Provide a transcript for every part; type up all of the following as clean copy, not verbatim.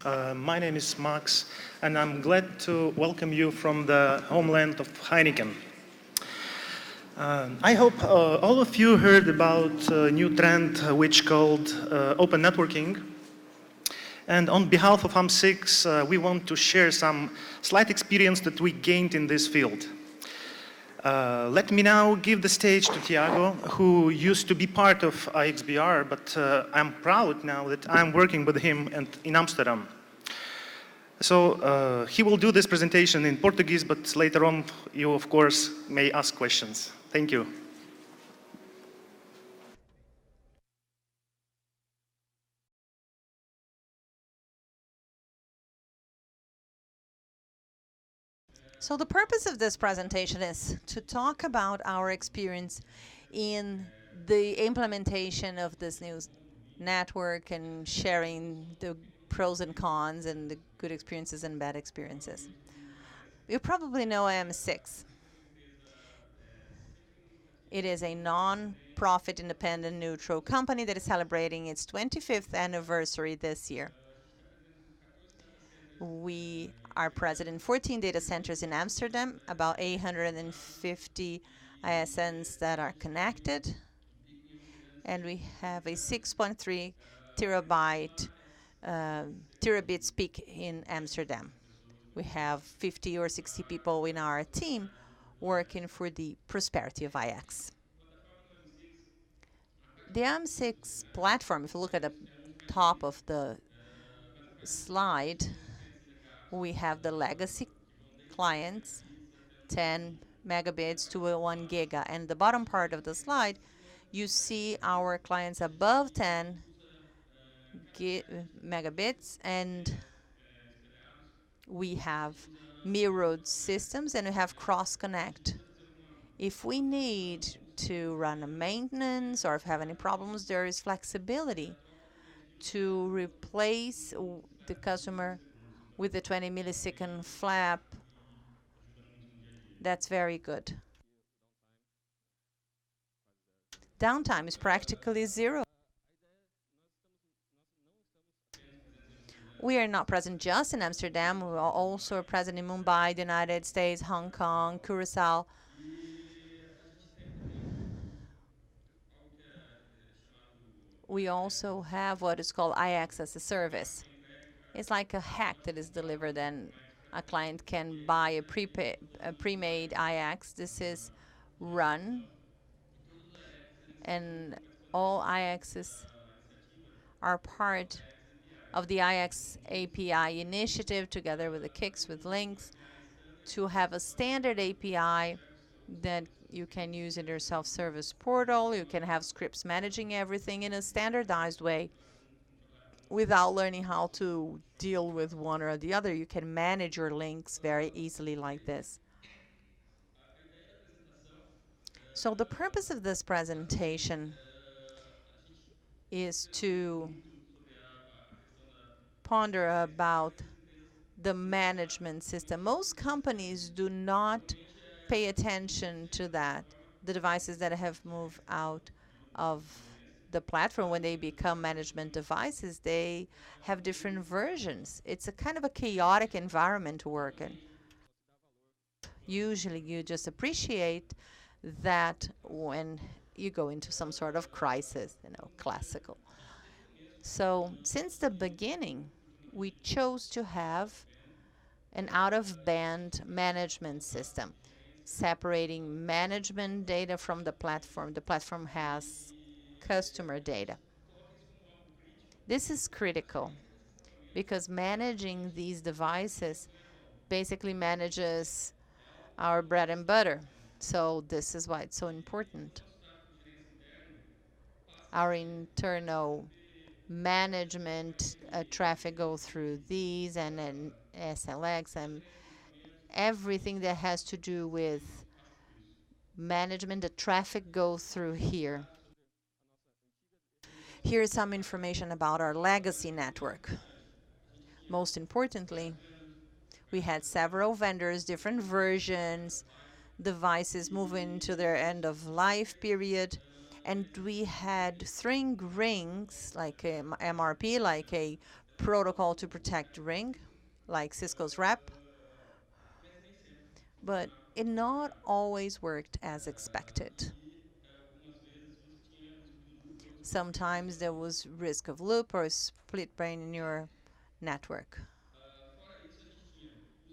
My name is Max, and I'm glad to welcome you from the homeland of Heineken. I hope all of you heard about a new trend which called open networking. And on behalf of AMS-IX, we want to share some slight experience that we gained in this field. Let me now give the stage to Tiago, who used to be part of IX.br, but I'm proud now that I'm working with him in Amsterdam. So he will do this presentation in Portuguese, but later on you, of course, may ask questions. Thank you. So the purpose of this presentation is to talk about our experience in the implementation of this new network and sharing the pros and cons and the good experiences and bad experiences. You probably know AMS-IX. It is a non-profit, independent, neutral company that is celebrating its 25th anniversary this year. We are present in 14 data centers in Amsterdam, about 850 ISNs that are connected, and we have a 6.3 terabits peak in Amsterdam. We have 50 or 60 people in our team working for the prosperity of IX. The AMS-IX platform, if you look at the top of the slide, we have the legacy clients, 10 megabits to 1 giga. And the bottom part of the slide, you see our clients above 10 megabits, and we have mirrored systems, and we have cross-connect. If we need to run a maintenance or if we have any problems, there is flexibility to replace the customer with the 20 millisecond flap. That's very good. Downtime is practically zero. We are not present just in Amsterdam. We are also present in Mumbai, the United States, Hong Kong, Curacao. We also have what is called IX as a service. It's like a hack that is delivered, and a client can buy a pre-made IX. This is run, and all IXs are part of the IX API initiative, together with the kicks, with links, to have a standard API that you can use in your self-service portal. You can have scripts managing everything in a standardized way without learning how to deal with one or the other. You can manage your links very easily like this. So the purpose of this presentation is to ponder about the management system. Most companies do not pay attention to that. The devices that have moved out of the platform, when they become management devices, they have different versions. It's a kind of a chaotic environment to work in. Usually you just appreciate that when you go into some sort of crisis, classical. So since the beginning, we chose to have an out-of-band management system, separating management data from the platform. The platform has customer data. This is critical because managing these devices basically manages our bread and butter. So this is why it's so important. Our internal management traffic go through these, and then SLX, and everything that has to do with management, the traffic goes through here. Here's some information about our legacy network. Most importantly, we had several vendors, different versions, devices moving to their end of life period, and we had string rings, like a MRP, like a protocol to protect ring, like Cisco's rep, but it not always worked as expected. Sometimes there was risk of loop or split brain in your network.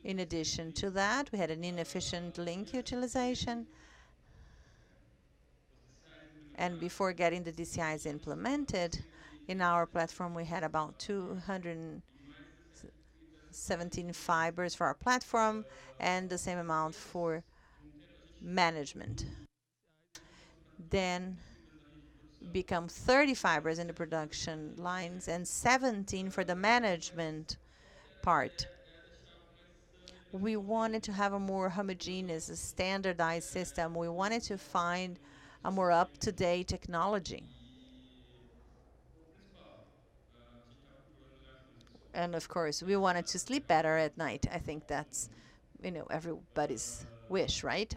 In addition to that, we had an inefficient link utilization. And before getting the DCIs implemented, in our platform we had about 217 fibers for our platform and the same amount for management. Then become 30 fibers in the production lines and 17 for the management part. We wanted to have a more homogeneous, standardized system. We wanted to find a more up-to-date technology. And of course, we wanted to sleep better at night. I think that's, everybody's wish, right?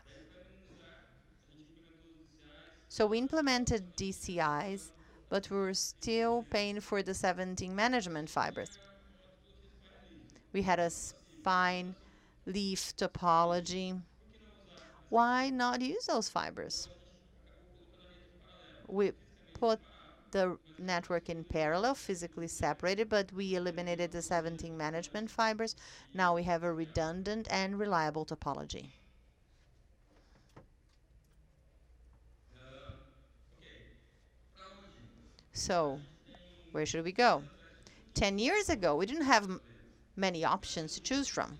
So we implemented DCIs, but we were still paying for the 17 management fibers. We had a spine leaf topology. Why not use those fibers? We put the network in parallel, physically separated, but we eliminated the 17 management fibers. Now we have a redundant and reliable topology. So, where should we go? 10 years ago, we didn't have many options to choose from.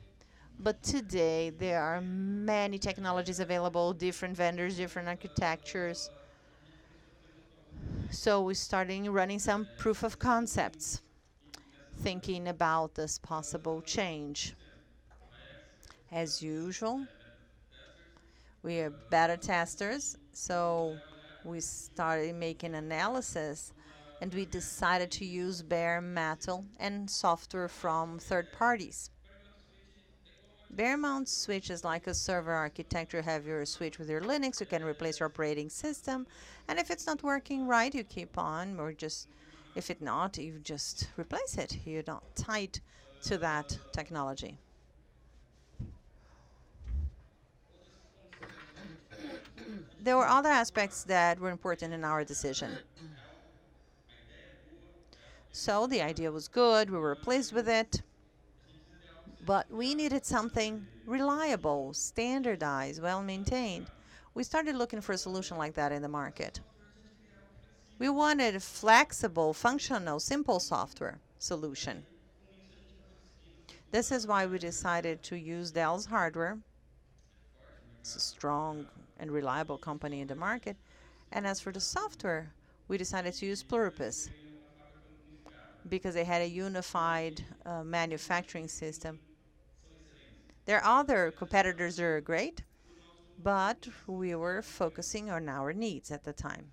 But today, there are many technologies available, different vendors, different architectures. So we started running some proof of concepts, thinking about this possible change. As usual, we are beta testers, so we started making analysis and we decided to use bare metal and software from third parties. Bare mount switch is like a server architecture. You have your switch with your Linux, you can replace your operating system, and if it's not working right, you keep on, or just, if it not, you just replace it. You're not tied to that technology. There were other aspects that were important in our decision. So the idea was good, we were pleased with it, but we needed something reliable, standardized, well-maintained. We started looking for a solution like that in the market. We wanted a flexible, functional, simple software solution. This is why we decided to use Dell's hardware. It's a strong and reliable company in the market. And as for the software, we decided to use Pluribus because they had a unified manufacturing system. There are other competitors that are great, but we were focusing on our needs at the time.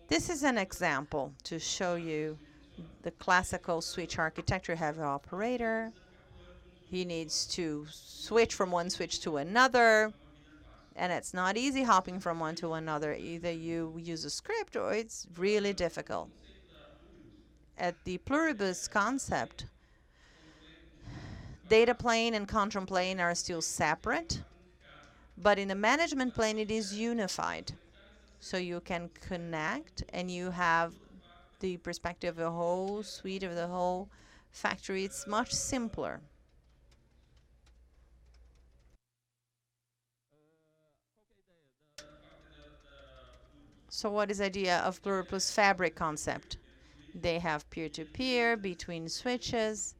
This is an example to show you the classical switch architecture. You have an operator. He needs to switch from one switch to another. And it's not easy hopping from one to another. Either you use a script or it's really difficult. At the pluribus concept, data plane and control plane are still separate, but in the management plane it is unified. So you can connect and you have the perspective of the whole suite, of the whole factory. It's much simpler. So what is the idea of pluribus fabric concept? They have peer-to-peer between switches,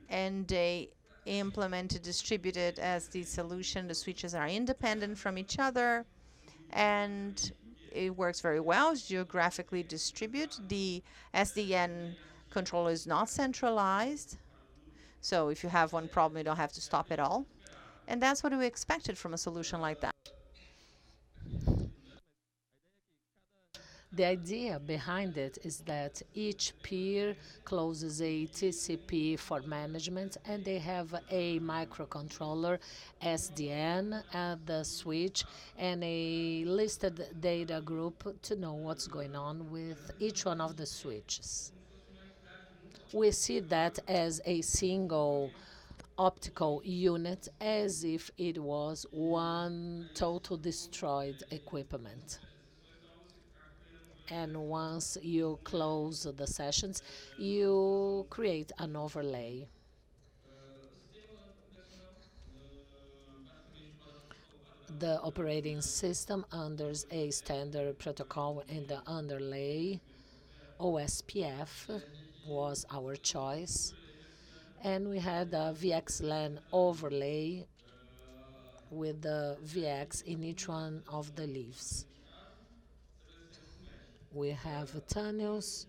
and they implement distributed as the solution. The switches are independent from each other, and it works very well. It's geographically distributed. The SDN controller is not centralized, so if you have one problem, you don't have to stop it all. And that's what we expected from a solution like that. The idea behind it is that each peer closes a TCP for management, and they have a microcontroller, SDN at the switch, and a listed data group to know what's going on with each one of the switches. We see that as a single optical unit, as if it was one total destroyed equipment. And once you close the sessions, you create an overlay. The operating system under a standard protocol in the underlay, OSPF was our choice. And we had a VXLAN overlay with the VX in each one of the leaves. We have tunnels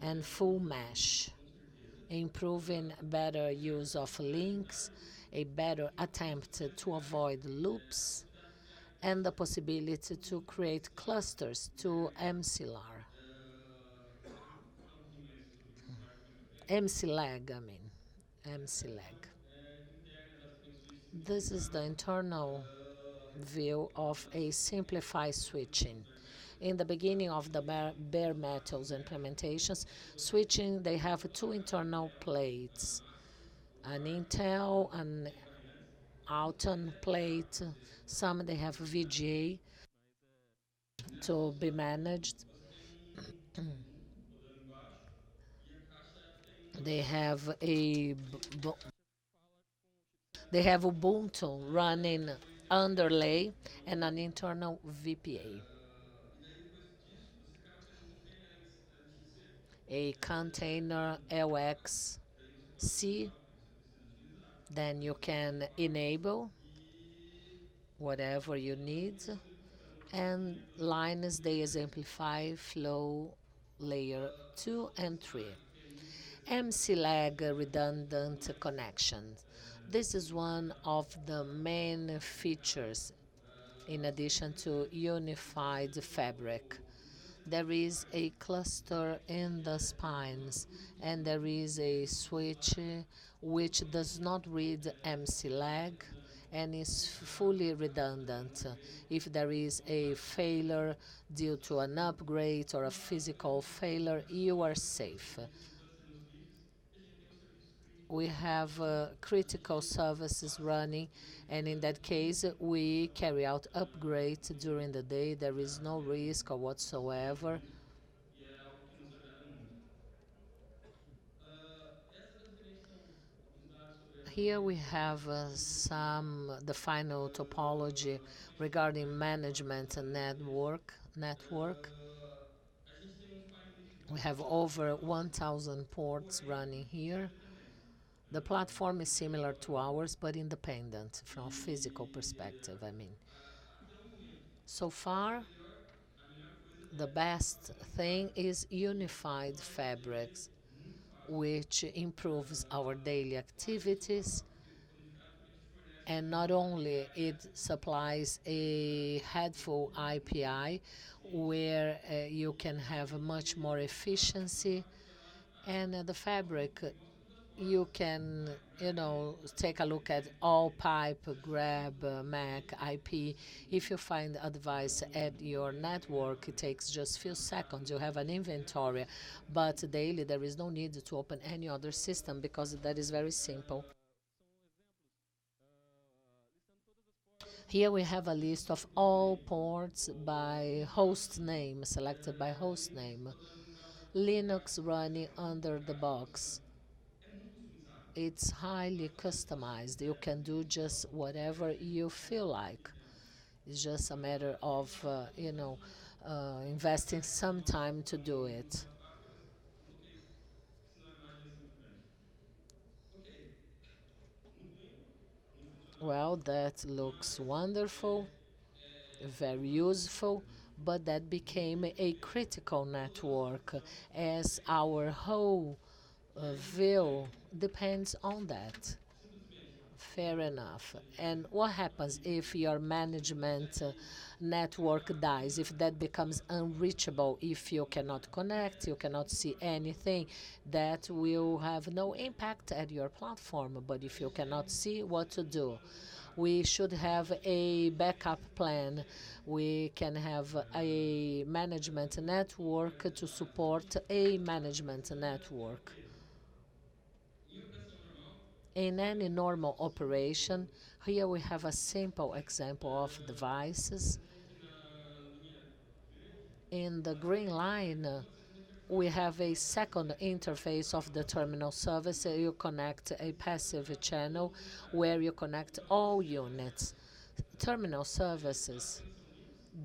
and full mesh, improving better use of links, a better attempt to avoid loops, and the possibility to create clusters to MCLAR. MCLAG, I mean, MCLAG. This is the internal view of a simplified switching. In the beginning of the bare metals implementations, switching, they have two internal plates, an Intel, an Alton plate. Some they have VGA to be managed. They have a they have Ubuntu running underlay and an internal VPA. A container LXC, then you can enable whatever you need. And lines they exemplify flow layer 2 and 3. MCLAG redundant connections. This is one of the main features in addition to unified fabric. There is a cluster in the spines, and there is a switch which does not read MCLAG and is fully redundant. If there is a failure due to an upgrade or a physical failure, you are safe. We have critical services running, and in that case, we carry out upgrades during the day. There is no risk or whatsoever. Here we have the final topology regarding management and network. We have over 1,000 ports running here. The platform is similar to ours, but independent from a physical perspective, I mean. So far, the best thing is unified fabrics, which improves our daily activities, and not only it supplies a headful API where you can have much more efficiency, and the fabric you can take a look at all pipe grab MAC IP. If you find advice at your network, it takes just few seconds. You have an inventory, but daily there is no need to open any other system because that is very simple. Here we have a list of all ports by host name, selected by host name. Linux running under the box. It's highly customized. You can do just whatever you feel like. It's just a matter of, investing some time to do it. Well, that looks wonderful, very useful, but that became a critical network as our whole view depends on that. Fair enough. And what happens if your management network dies, if that becomes unreachable, if you cannot connect, you cannot see anything, that will have no impact at your platform. But if you cannot see what to do, we should have a backup plan. We can have a management network to support a management network. In any normal operation, here we have a simple example of devices. In the green line, we have a second interface of the terminal service. You connect a passive channel where you connect all units. Terminal services,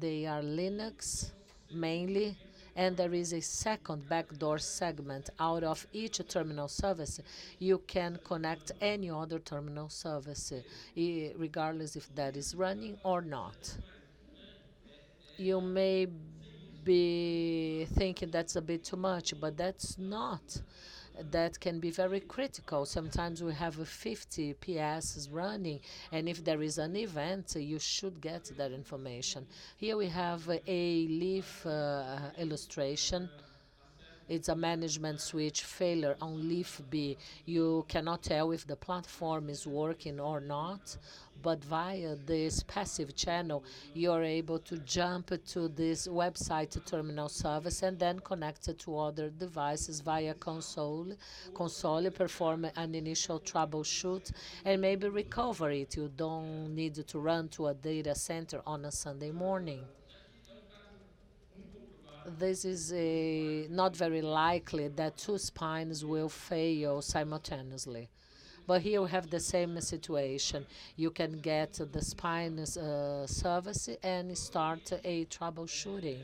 they are Linux mainly, and there is a second backdoor segment out of each terminal service. You can connect any other terminal service, regardless if that is running or not. You may be thinking that's a bit too much, but that's not. That can be very critical. Sometimes we have 50 PSs running, and if there is an event, you should get that information. Here we have a leaf illustration. It's a management switch failure on leaf B. You cannot tell if the platform is working or not, but via this passive channel, you're able to jump to this website terminal service and then connect it to other devices via console, perform an initial troubleshoot, and maybe recover it. You don't need to run to a data center on a Sunday morning. This is not very likely that two spines will fail simultaneously. But here we have the same situation. You can get the spine service and start a troubleshooting.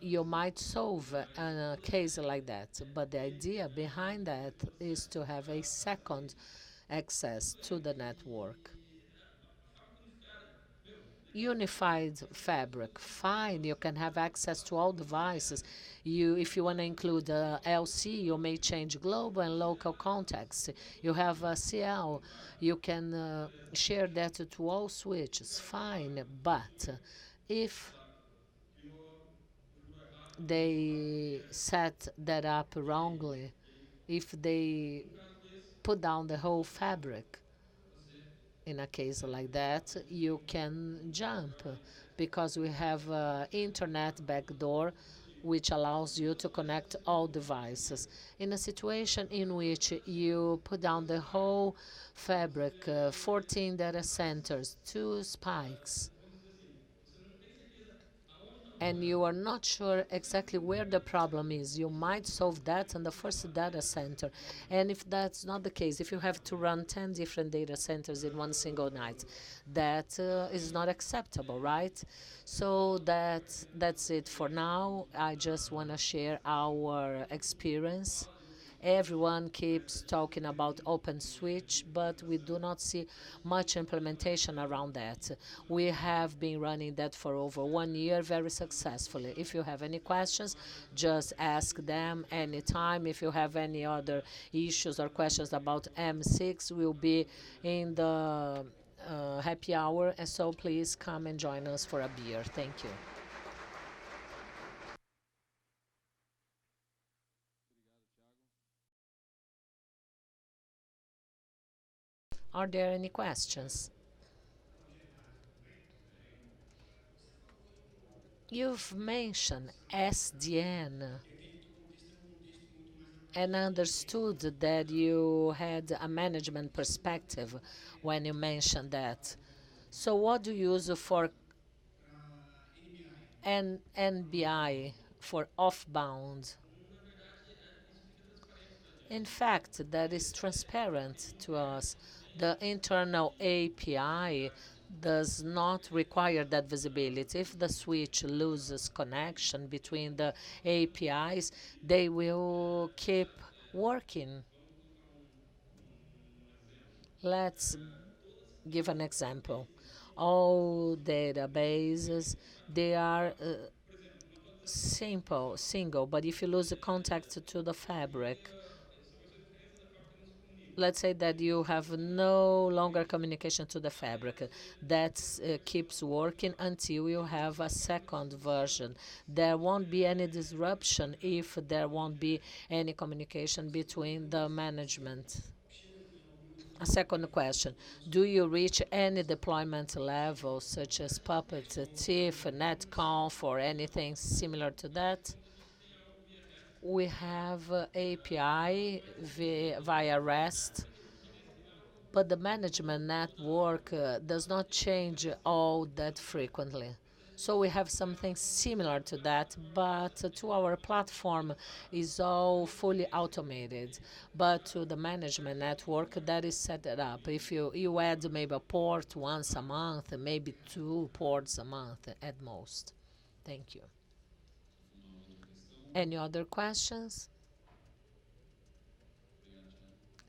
You might solve a case like that, but the idea behind that is to have a second access to the network. Unified fabric, fine, you can have access to all devices. If you want to include LC, you may change global and local context. You have a CL, you can share that to all switches, fine. But if they set that up wrongly, if they put down the whole fabric, in a case like that, you can jump because we have internet backdoor which allows you to connect all devices. In a situation in which you put down the whole fabric, 14 data centers, 2 spikes, and you are not sure exactly where the problem is, you might solve that in the first data center. And if that's not the case, if you have to run 10 different data centers in one single night, that is not acceptable, right? So that's it for now. I just want to share our experience. Everyone keeps talking about open switch, but we do not see much implementation around that. We have been running that for over 1 year very successfully. If you have any questions, just ask them anytime. If you have any other issues or questions about M6, we'll be in the happy hour, and so please come and join us for a beer. Thank you. Are there any questions? You've mentioned SDN and understood that you had a management perspective when you mentioned that. So what do you use for NBI for off-bound? In fact, that is transparent to us. The internal API does not require that visibility. If the switch loses connection between the APIs, they will keep working. Let's give an example. All databases, they are single, but if you lose the contact to the fabric, let's say that you have no longer communication to the fabric. That keeps working until you have a second version. There won't be any disruption if there won't be any communication between the management. A second question, do you reach any deployment level such as Puppet, TIFF, NetConf, or anything similar to that? We have API via REST, but the management network does not change all that frequently. So we have something similar to that, but to our platform is all fully automated. But to the management network, that is set it up. If you add maybe a port once a month, maybe 2 ports a month at most. Thank you. Any other questions?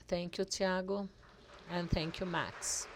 Thank you, Tiago, and thank you, Max.